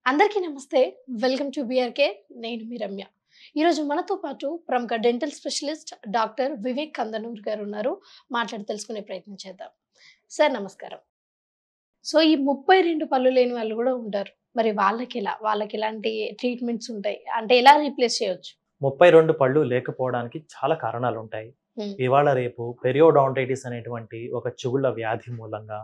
అందరికీ నమస్తే. Welcome to BRK. నేను మీ రమ్య. ఈరోజు మనతో పాటు ప్రముఖ డెంటల్ స్పెషలిస్ట్ డాక్టర్ వివేక్ కందనూర్ గారు ఉన్నారు. మాట్లాడి తెలుసుకునే ప్రయత్నం చేద్దాం. సార్ నమస్కారం. సో ఈ 32 పళ్ళు లేని వాళ్ళు కూడా ఉంటారు. మరి వాళ్ళకెలా? వాళ్ళకెలాంటి ట్రీట్మెంట్స్ ఉంటాయి? అంటే ఎలా రీప్లేస్ చేయొచ్చు? 32 పళ్ళు లేకపోవడానికి చాలా కారణాలుంటాయి. హ్మ్. ఇవాళ రేపు పెరియోడాంటైటిస్ అనేటువంటి ఒక చిగుళ్ళ వ్యాధి మూలంగా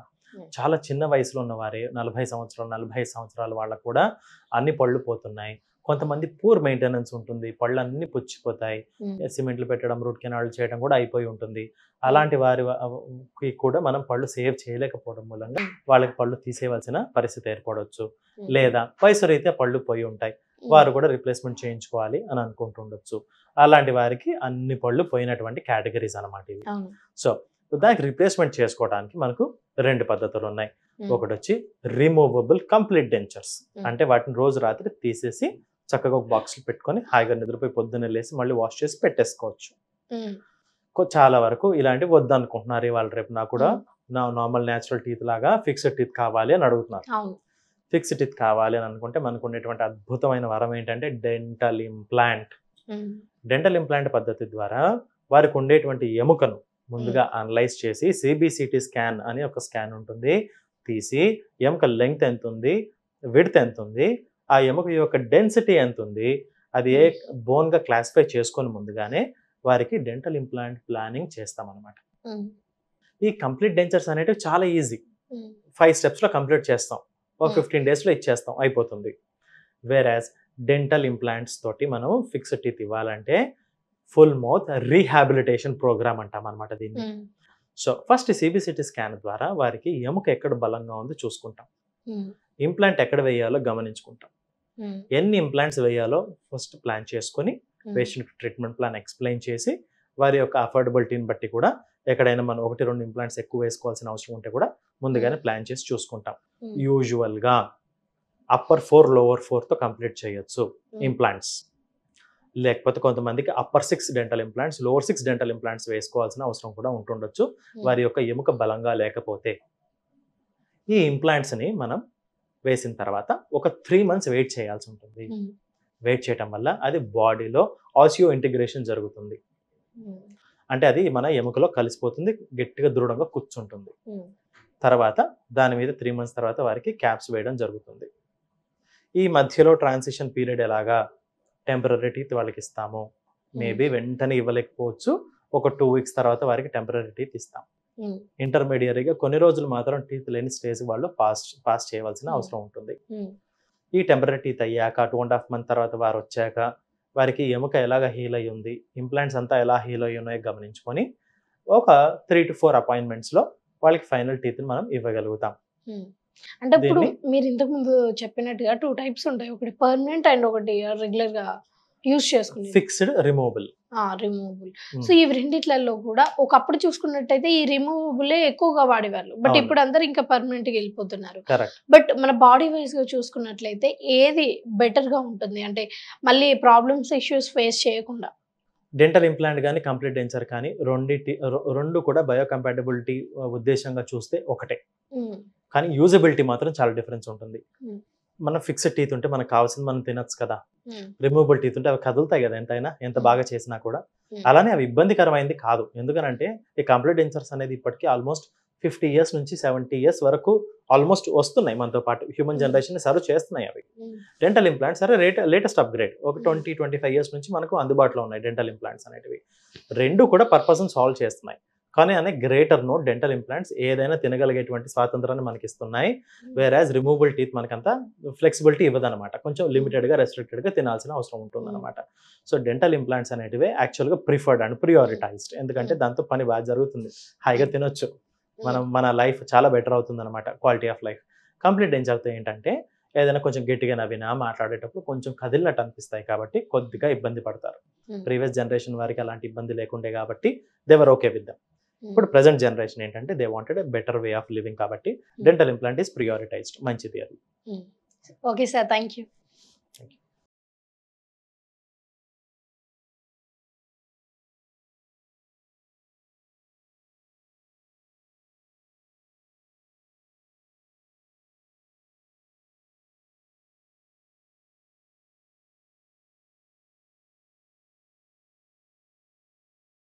చాలా చిన్న వయసులో ఉన్నవారే 40 సంవత్సరాలు, 45 సంవత్సరాల వాళ్ళకు కూడా అన్ని పళ్ళు పోతున్నాయి. కొంతమంది పూర్ మెయింటెనెన్స్ ఉంటుంది. పళ్ళన్నీ పుచ్చిపోతాయి. హ్మ్. సిమెంట్లు పెట్టడం, రూట్ కెనాల్‌లు చేయడం కూడా అయిపోయి ఉంటుంది. అలాంటి వారి కి కూడా మనం పళ్ళు సేవ్ చేయలేకపోవడం మూలంగా వాళ్ళకి పళ్ళు తీసేయవలసిన పరిస్థితి ఏర్పడొచ్చు. హ్మ్. లేదా వయసు రీత్యా పళ్ళు పోయి ఉంటాయి. వారు కూడా రిప్లేస్మెంట్ చేయించుకోవాలి అని అనుకుంటుండొచ్చు. అలాంటి వారికి అన్ని పళ్ళు పోయినటువంటి కేటగిరీస్ అన్నమాట ఇవి. అవును. సో దానికి రిప్లేస్మెంట్ చేసుకోవడానికి మనకు 2 పద్ధతులు ఉన్నాయి. హ్మ్. ఒకటొచ్చి రిమూవబుల్ కంప్లీట్ డెంచర్స్. అంటే వాటిని రోజు రాత్రి తీసేసి చక్కగా ఒక బాక్స్‌లో పెట్టుకొని హాయిగా నిద్రపోయి పొద్దున్నే లేసి మళ్ళీ వాష్ చేసి పెట్టేసుకోవచ్చు. హ్మ్. చాలా వరకు ఇలాంటివి వద్దనుకుంటున్నారు ఇవాళ రేపు. నాకు కూడా హ్మ్. నార్మల్ న్యాచురల్ టీత్ లాగా ఫిక్స్డ్ టీత్ కావాలి అని అడుగుతున్నారు. అవును. ఫిక్స్డ్ టీత్ కావాలి అని అనుకుంటే మనకు ఉండేటువంటి అద్భుతమైన వరం ఏంటంటే డెంటల్ ఇంప్లాంట్. హ్మ్. డెంటల్ ఇంప్లాంట్ పద్ధతి ద్వారా వారికి ఉండేటువంటి ఎముకను ముందుగా అనలైజ్ చేసి సిబిసిటీ స్కాన్ అని ఒక స్కాన్ ఉంటుంది. తీసి ఎముక లెంగ్త్ ఎంత ఉంది, విడ్త్ ఎంత ఉంది, ఆ ఎముక యొక్క డెన్సిటీ ఎంత ఉంది, అది ఏ బోన్గా క్లాసిఫై చేసుకొని ముందుగానే వారికి డెంటల్ ఇంప్లాంట్ ప్లానింగ్ చేస్తామన్నమాట. హ్మ్. ఈ కంప్లీట్ డెంచర్స్ అనేటివి చాలా ఈజీ. హ్మ్. 5 స్టెప్స్లో కంప్లీట్ చేస్తాం. ఒక 15 డేస్లో ఇచ్చేస్తాం, అయిపోతుంది. వేరాజ్ డెంటల్ ఇంప్లాంట్స్ తోటి మనం ఫిక్స్డ్ టీత్ ఇవ్వాలంటే ఫుల్ మౌత్ రీహాబిలిటేషన్ ప్రోగ్రామ్ అంటాం అనమాట దీన్ని. హ్మ్. సో ఫస్ట్ సిబిసిటీ స్కాన్ ద్వారా వారికి ఎముక ఎక్కడ బలంగా ఉందో చూసుకుంటాం. హ్మ్. ఇంప్లాంట్ ఎక్కడ వేయాలో గమనించుకుంటాం. హ్మ్. ఎన్ని ఇంప్లాంట్స్ వేయాలో ఫస్ట్ ప్లాన్ చేసుకొని పేషెంట్ ట్రీట్మెంట్ ప్లాన్ ఎక్స్ప్లెయిన్ చేసి వారి యొక్క అఫోర్డబిలిటీని బట్టి కూడా ఎక్కడైనా మనం 1-2 ఇంప్లాంట్స్ ఎక్కువ వేసుకోవాల్సిన అవసరం ఉంటే కూడా ముందుగానే ప్లాన్ చేసి చూసుకుంటాం. యూజువల్గా అప్పర్ 4 లోవర్ 4తో కంప్లీట్ చేయొచ్చు ఇంప్లాంట్స్. లేకపోతే కొంతమందికి upper 6 dental implants, lower 6 dental implants వేసుకోవాల్సిన అవసరం కూడా ఉంటుండొచ్చు వారి యొక్క ఎముక బలంగా లేకపోతే. ఈ ఇంప్లాంట్స్ని మనం వేసిన తర్వాత ఒక 3 మంత్స్ వెయిట్ చేయాల్సి ఉంటుంది. వెయిట్ చేయటం వల్ల అది బాడీలో ఆసియో ఇంటిగ్రేషన్ జరుగుతుంది. అంటే అది మన ఎముకలో కలిసిపోతుంది, గట్టిగా దృఢంగా కూర్చుంటుంది. తర్వాత దాని మీద 3 మంత్స్ తర్వాత వారికి క్యాప్స్ వేయడం జరుగుతుంది. ఈ మధ్యలో ట్రాన్సిషన్ పీరియడ్ ఎలాగా టెంపరరీ టీత్ వాళ్ళకి ఇస్తాము. మేబీ వెంటనే ఇవ్వలేకపోవచ్చు. ఒక 2 వీక్స్ తర్వాత వారికి టెంపరరీ టీత్ ఇస్తాం. ఇంటర్మీడియరీగా కొన్ని రోజులు మాత్రం టీత్ లేని స్టేజ్ వాళ్ళు పాస్ చేయవలసిన అవసరం ఉంటుంది. ఈ టెంపరరీ టీత్ అయ్యాక 2.5 మంత్ తర్వాత వారు వచ్చాక వారికి ఎముక ఎలాగ హీల్ అయ్యి ఉంది, ఇంప్లాంట్స్ అంతా ఎలా హీల్ అయ్యి ఉన్నాయో గమనించుకొని ఒక 3 to 4 అపాయింట్మెంట్స్లో వాళ్ళకి ఫైనల్ టీత్ని మనం ఇవ్వగలుగుతాం. అంటే ఇప్పుడు మీరు ఇంతకు ముందు చెప్పినట్టుగా 2 టైప్స్ ఉంటాయి. ఒకటి పర్మనెంట్ అండ్ ఒకటి రెగ్యులర్‌గా యూజ్ చేసుకునేది. Fixed, removable. రిమూవబుల్. సో ఈ రెండిట్లలో కూడా ఒకప్పుడు చూసుకున్నట్టయితే ఈ రిమూవబులే ఎక్కువగా వాడేవాళ్ళు. బట్ ఇప్పుడు అందరూ ఇంకా పర్మనెంట్‌గా వెళ్ళిపోతున్నారు. బట్ మన బాడీ వైస్‌గా చూసుకున్నట్లయితే ఏది బెటర్‌గా ఉంటుంది? అంటే మళ్ళీ ప్రాబ్లమ్స్, ఇష్యూస్ ఫేస్ చేయకుండా. డెంటల్ ఇంప్లాంట్ కానీ కంప్లీట్ డెంచర్ కానీ రెండు కూడా బయోకంపాటబిలిటీ ఉద్దేశంగా చూస్తే ఒకటే. కానీ యూజబిలిటీ మాత్రం చాలా డిఫరెన్స్ ఉంటుంది. మన ఫిక్స్డ్ టీత్ ఉంటే మనకు కావాల్సింది మనం తినొచ్చు కదా. రిమూవబుల్ టీత్ ఉంటే అవి కదులుతాయి కదా ఎంతైనా, ఎంత బాగా చేసినా కూడా. అలానే అవి ఇబ్బందికరమైంది కాదు. ఎందుకనంటే ఈ కంప్లీట్ డెంచర్స్ అనేది ఇప్పటికీ ఆల్మోస్ట్ 50 ఇయర్స్ నుంచి 70 ఇయర్స్ వరకు ఆల్మోస్ట్ వస్తున్నాయి మనతో పాటు. హ్యూమన్ జనరేషన్ సర్వ్ చేస్తున్నాయి అవి. డెంటల్ ఇంప్లాంట్స్ లేటెస్ట్ అప్గ్రేడ్ ఒక 20-25 ఇయర్స్ నుంచి మనకు అందుబాటులో ఉన్నాయి డెంటల్ ఇంప్లాంట్స్ అనేటివి. రెండు కూడా పర్పస్ని సాల్వ్ చేస్తున్నాయి. కానీ అనే గ్రేటర్ నోట్ డెంటల్ ఇంప్లాంట్స్ ఏదైనా తినగలిగేటువంటి స్వాతంత్రాన్ని మనకి ఇస్తున్నాయి. వేరాజ్ రిమూవబుల్ టీత్ మనకంతా ఫ్లెక్సిబిలిటీ ఇవ్వదనమాట. కొంచెం లిమిటెడ్గా, రెస్ట్రిక్టెడ్గా తినాల్సిన అవసరం ఉంటుందన్నమాట. సో డెంటల్ ఇంప్లాంట్స్ అనేటివి యాక్చువల్గా ప్రిఫర్డ్ అండ్ ప్రియారిటైజ్డ్. ఎందుకంటే దాంతో పని బాగా జరుగుతుంది, హాయిగా తినొచ్చు, మన లైఫ్ చాలా బెటర్ అవుతుంది అనమాట, క్వాలిటీ ఆఫ్ లైఫ్. కంప్లీట్ డెంచర్తో ఏంటంటే ఏదైనా కొంచెం గట్టిగా నవ్వినా మాట్లాడేటప్పుడు కొంచెం కదిలినట్టు అనిపిస్తాయి కాబట్టి కొద్దిగా ఇబ్బంది పడతారు. ప్రీవియస్ జనరేషన్ వారికి అలాంటి ఇబ్బంది లేకుండే కాబట్టి దేవర్ ఓకే విత్ దెమ్. ఇప్పుడు ప్రెజెంట్ జనరేషన్ ఏంటంటే they wanted a better way of living కాబట్టి డెంటల్ ఇంప్లాంట్ ఈస్ ప్రియారిటైజ్డ్. మంచిది అది. Okay sir, thank you.